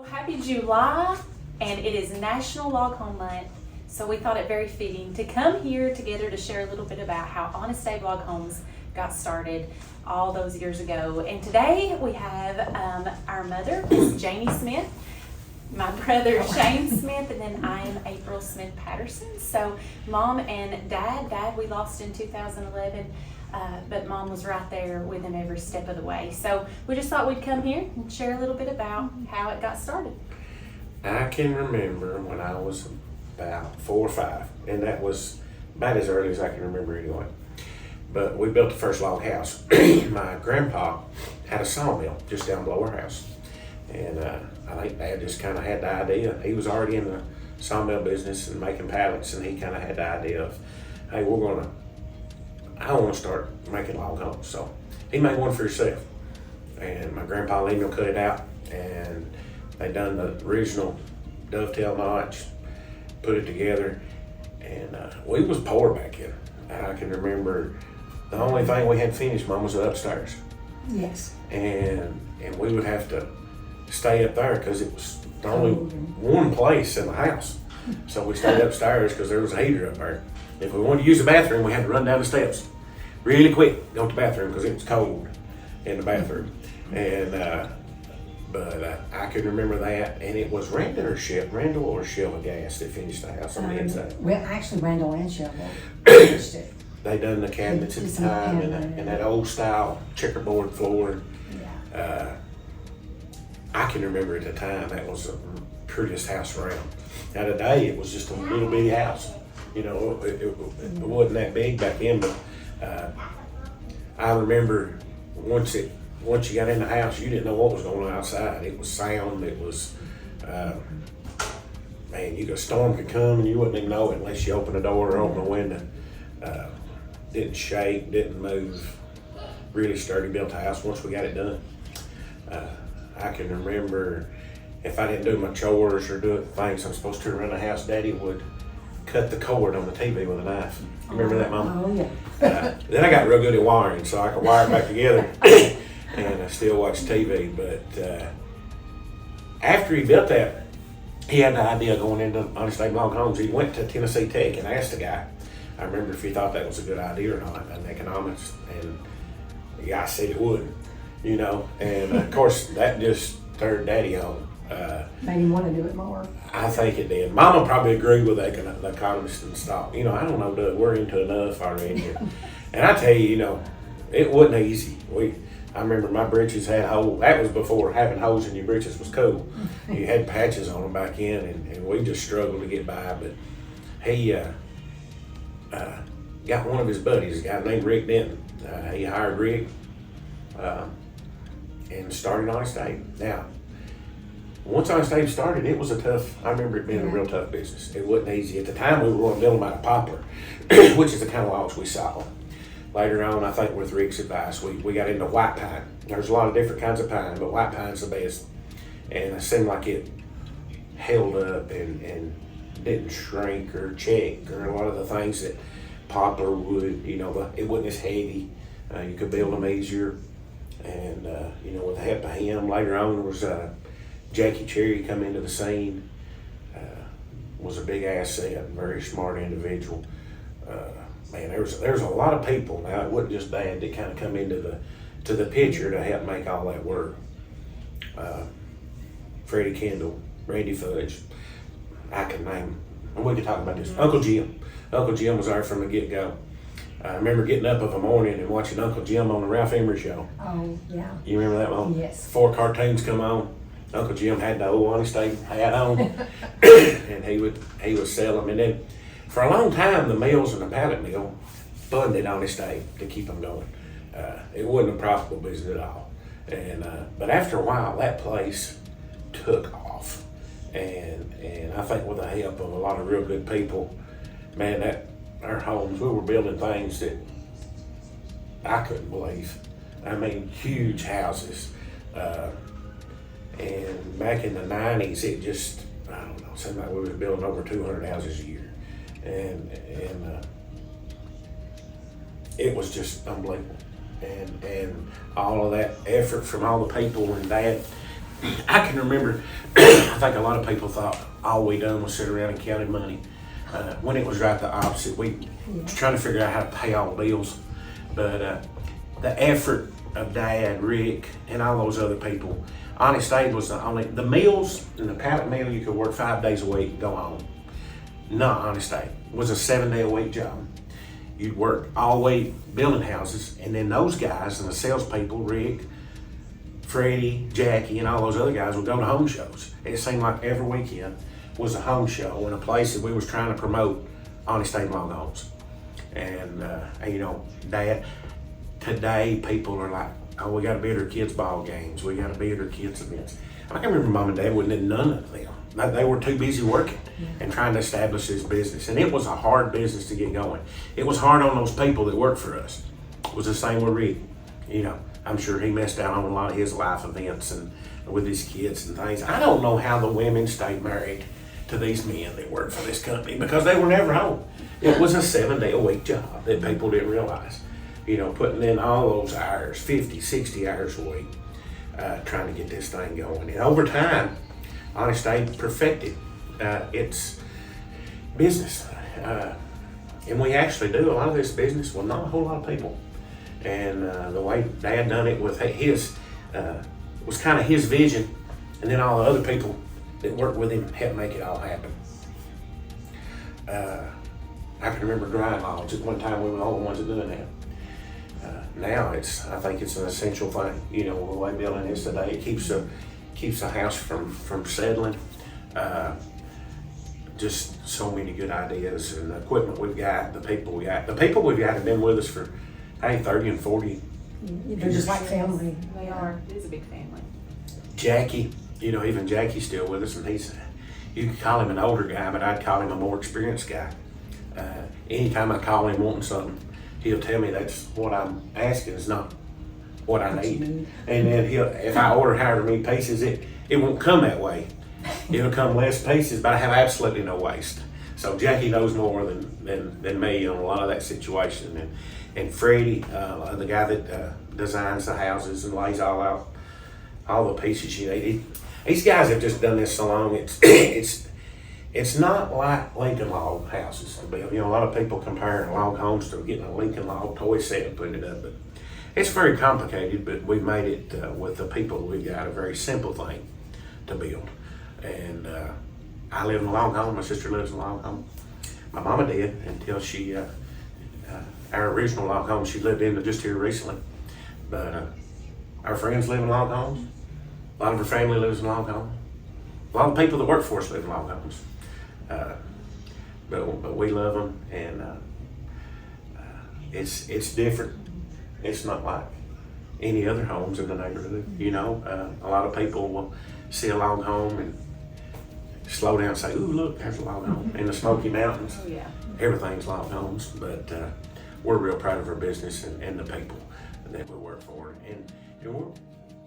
Happy July, and it is National Log Home Month, so we thought it very fitting to come here together to share a little bit about how Honest Abe Log Homes got started all those years ago. And today we have our mother, Miss Janie Smith, my brother Shane Smith, and then I am April Smith Patterson. So Mom and Dad we lost in 2011. But Mom was right there with him every step of the way. So we just thought we'd come here and share a little bit about how it got started. I can remember when I was about 4 or 5, and that was about as early as I can remember anyway. But we built the first log house. My grandpa had a sawmill just down below our house. And I think Dad just kind of had the idea. He was already in the sawmill business and making pallets, and he kind of had the idea of, hey, I want to start making log homes. So he made one for himself. And my grandpa let him cut it out, and they done the original dovetail notch, put it together, and we was poor back then. And I can remember the only thing we had finished, Mom, was the upstairs. Yes. And we would have to stay up there because it was the only one place in the house. So we stayed upstairs because there was a heater up there. If we wanted to use the bathroom, we had to run down the steps really quick, go to the bathroom because it was cold in the bathroom. And but I can remember that, and it was Randall or Shell Gas that finished the house on the inside. Well, actually, Randall and Shovel finished it. They done the cabinets at the time, and that old style checkerboard floor. Yeah. I can remember at the time that was the prettiest house around. Now today it was just a little bitty house. You know, it wasn't that big back then, but I remember once you got in the house, you didn't know what was going on outside. It was sound. It was, a storm could come and you wouldn't even know it unless you opened the door or opened the window. Didn't shake, didn't move. Really sturdy built house once we got it done. I can remember if I didn't do my chores or do things I'm supposed to around the house, Daddy would cut the cord on the TV with a knife. You remember that, Mom? Oh, yeah. Then I got real good at wiring, so I could wire it back together and I still watch TV. But after he built that, he had the idea of going into Honest Abe Log Homes. He went to Tennessee Tech and asked the guy, I remember if he thought that was a good idea or not in economics, and the guy said it would, you know. And of course, that just turned Daddy on. Made him want to do it more. I think it did. Mama probably agreed with the economist and stock. You know, I don't know, Doug, we're into enough already. And I tell you, you know, it wasn't easy. I remember my britches had holes. That was before having holes in your britches was cool. You had patches on them back in, and we just struggled to get by. But he got one of his buddies, a guy named Rick Denton. He hired Rick and started Honest Abe. Now, once Honest Abe started, it was I remember it being a real tough business. It wasn't easy. At the time, we were going to build them out of poplar, which is the kind of logs we saw. Later on, I think with Rick's advice, we got into white pine. There's a lot of different kinds of pine, but white pine's the best. And it seemed like it held up and didn't shrink or check or a lot of the things that poplar would, you know, it wasn't as heavy. You could build them easier. And, you know, with the help of him, later on, there was Jackie Cherry come into the scene, was a big asset, very smart individual. Man, there's a lot of people now. It wasn't just Dad that kind of come into the picture to help make all that work. Freddie Kendall, Randy Fudge, I can name. We could talk about this. Uncle Jim was there from the get-go. I remember getting up of a morning and watching Uncle Jim on the Ralph Emery show. Oh, yeah. You remember that, Mom? Yes. 4 cartoons come on. Uncle Jim had the old Honest Abe hat on, and he would sell them. And then for a long time, the mills and the pallet mill funded Honest Abe to keep them going. It wasn't a profitable business at all. And but after a while, that place took off, and I think with the help of a lot of real good people, man, our homes, we were building things that I couldn't believe. I mean, huge houses. And back in the 90s, it just, I don't know, seemed like we were building over 200 houses a year. And it was just unbelievable. And all of that effort from all the people and Dad I can remember, I think a lot of people thought all we done was sit around and counted money. When it was right the opposite. We was trying to figure out how to pay all the bills. But the effort of Dad, Rick, and all those other people, Honest Abe was the meals in the pallet mill, you could work 5 days a week and go home. Not Honest Abe. It was a 7-day-a-week job. You'd work all week building houses, and then those guys and the salespeople, Rick, Freddie, Jackie, and all those other guys would go to home shows. It seemed like every weekend was a home show in a place that we was trying to promote Honest Abe Log Homes. And you know, Dad, today people are like, oh, we gotta be at our kids' ball games, we gotta be at our kids' events. I can remember Mom and Dad wouldn't have none of them. They were too busy working and trying to establish this business. And it was a hard business to get going. It was hard on those people that worked for us. It was the same with Rick. You know, I'm sure he missed out on a lot of his life events and with his kids and things. I don't know how the women stayed married to these men that worked for this company because they were never home. It was a 7-day-a-week job that people didn't realize. You know, putting in all those hours, 50, 60 hours a week, trying to get this thing going. And over time, Honest Abe perfected its business. And we actually do a lot of this business with not a whole lot of people. And the way Dad done it with his, was kind of his vision. And then all the other people that worked with him helped make it all happen. I can remember drying logs. At one time we were the only ones that doing that. Now I think it's an essential thing. You know, the way building is today, it keeps a house from settling. Just so many good ideas and the equipment we've got, the people we got. The people we've got have been with us for, 30 and 40. They're just like family. They are. It is a big family. Jackie, you know, even Jackie's still with us, and you could call him an older guy, but I'd call him a more experienced guy. Anytime I call him wanting something, he'll tell me that's what I'm asking is not what I need. And then if I order however many pieces, it won't come that way. It'll come less pieces, but I have absolutely no waste. So Jackie knows more than me on a lot of that situation. And Freddie, the guy that designs the houses and lays all out all the pieces you need. These guys have just done this so long. It's not like Lincoln log houses to build. You know, a lot of people comparing log homes to getting a Lincoln log toy set and putting it up, but it's very complicated. But we've made it with the people we've got a very simple thing to build. And I live in a log home. My sister lives in a log home. My mama did until she, our original log home she lived in just here recently. But our friends live in log homes. A lot of her family lives in log homes. A lot of people that work for us live in log homes. But we love them, and it's different. It's not like any other homes in the neighborhood. You know, a lot of people will see a log home and slow down and say, "Ooh, look, there's a log home in the Smoky Mountains." Oh yeah. Everything's log homes, but we're real proud of our business and the people that we work for, and we're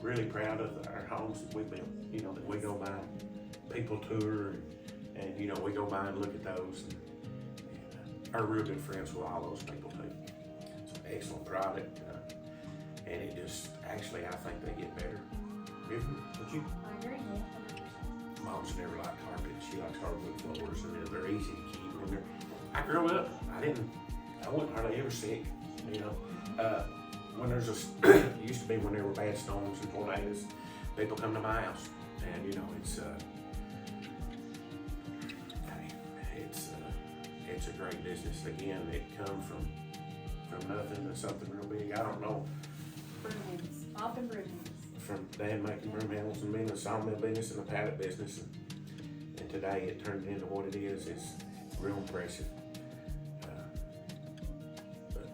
really proud of our homes that we built. You know, that we go by, people tour, and you know, we go by and look at those, and are real good friends with all those people too. It's an excellent product, and it just actually I think they get better. Don't you? I agree. Mom's never liked carpet. She likes hardwood floors, and they're easy to keep. I grew up, I wasn't hardly ever sick, you know. When there's it used to be when there were bad storms and tornadoes, people come to my house, and you know, it's a great business. Again, it comes from nothing to something real big. I don't know. Broom handles. Often broom handles. From Dad making broom handles and being in the sawmill business and the pallet business, and today it turned into what it is. It's real impressive. But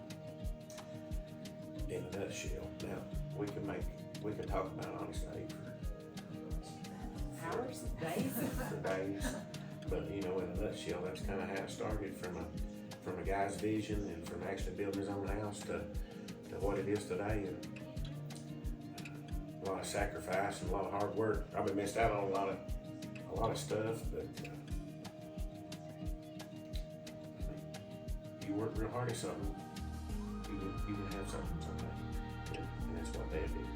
in a nutshell, now we can talk about Honest Abe Hours, days. for days. But you know, in a nutshell, that's kind of how it started from a guy's vision and from actually building his own house to what it is today. And a lot of sacrifice and a lot of hard work. Probably missed out on a lot of stuff, but you work real hard at something, you can have something someday. And that's what Dad did.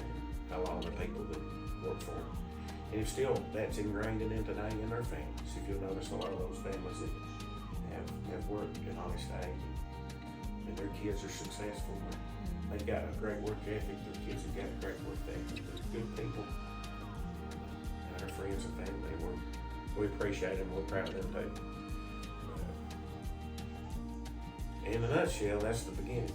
And a lot of the people that work for them. And it's still, that's ingrained in them today in their families. If you'll notice, a lot of those families that have worked at Honest Abe and their kids are successful. They've got a great work ethic. Their kids have got a great work ethic. They're good people. And our friends and family, we appreciate them. We're proud of them too. In a nutshell, that's the beginning.